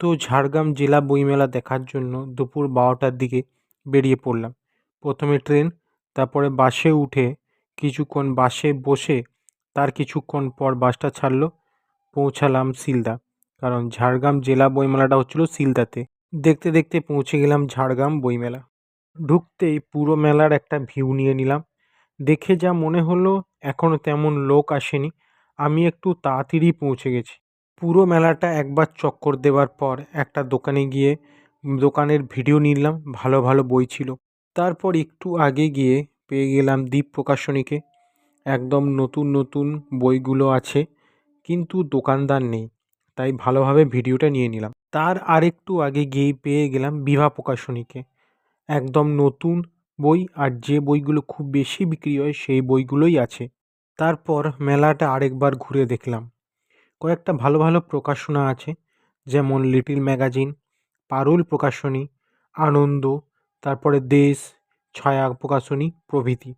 তো ঝাড়গ্রাম জেলা বইমেলা দেখার জন্য দুপুর ১২টার দিকে বেরিয়ে পড়লাম। প্রথমে ট্রেন, তারপরে বাসে উঠে কিছুক্ষণ বাসে বসে তার কিছুক্ষণ পর বাসটা ছাড়লো, পৌঁছালাম শিলদা। কারণ ঝাড়গ্রাম জেলা বইমেলাটা হচ্ছিল শিলদাতে। দেখতে দেখতে পৌঁছে গেলাম ঝাড়গ্রাম বইমেলা। ঢুকতেই পুরো মেলার একটা ভিউ নিয়ে নিলাম। দেখে যা মনে হলো এখনো তেমন লোক আসেনি, আমি একটু তাড়াতাড়ি পৌঁছে গেছি। পুরো মেলাটা একবার চক্কর দেওয়ার পর একটা দোকানে গিয়ে দোকানের ভিডিও নিলাম, ভালো ভালো বই ছিল। তারপর একটু আগে গিয়ে পেয়ে গেলাম দ্বীপ প্রকাশনীকে। একদম নতুন নতুন বইগুলো আছে, কিন্তু দোকানদার নেই, তাই ভালোভাবে ভিডিওটা নিয়ে নিলাম। তার আরেকটু আগে গিয়ে পেয়ে গেলাম বিভা প্রকাশনীকে। একদম নতুন বই, আর যে বইগুলো খুব বেশি বিক্রি হয় সেই বইগুলোই আছে। তারপর মেলাটা আরেকবার ঘুরে দেখলাম। কয়েকটা ভালো ভালো প্রকাশনা আছে, যেমন লিটিল ম্যাগাজিন, পারুল প্রকাশনী, আনন্দ, তারপরে দেশ, ছায়া প্রকাশনী প্রভৃতি।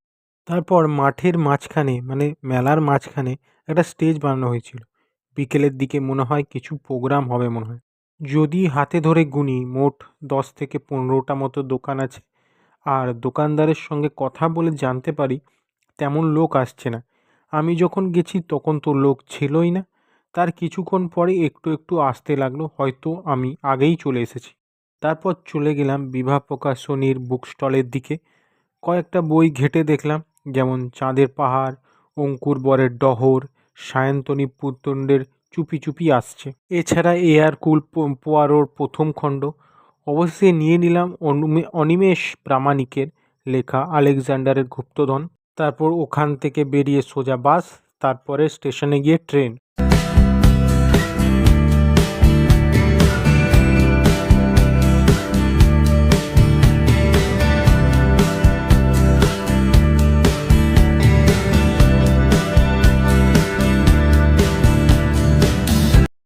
তারপর মাঠের মাঝখানে মানে মেলার মাঝখানে একটা স্টেজ বানানো হয়েছিল। বিকেলের দিকে মনে হয় কিছু প্রোগ্রাম হবে মনে হয়। যদি হাতে ধরে গুনি মোট 10 থেকে 15টা মতো দোকান আছে। আর দোকানদারের সঙ্গে কথা বলে জানতে পারি তেমন লোক আসছে না। আমি যখন গেছি তখন তো লোক ছিলই না। তার কিছুক্ষণ পরে একটু একটু আসতে লাগলো, হয়তো আমি আগেই চলে এসেছি। তারপর চলে গেলাম বিভা প্রকাশনীর বুক স্টলের দিকে। কয়েকটা বই ঘেঁটে দেখলাম, যেমন চাঁদের পাহাড়, অঙ্কুর বরের ডহর, সায়ন্তনী পুতণ্ডের চুপি চুপি আসছে। এছাড়া এআর কুল পোয়ারোর প্রথম খণ্ড। অবশ্যই নিয়ে নিলাম অনিমেষ প্রামাণিকের লেখা আলেকজান্ডারের গুপ্তধন। তারপর ওখান থেকে বেরিয়ে সোজা বাস, তারপরে স্টেশনে গিয়ে ট্রেন।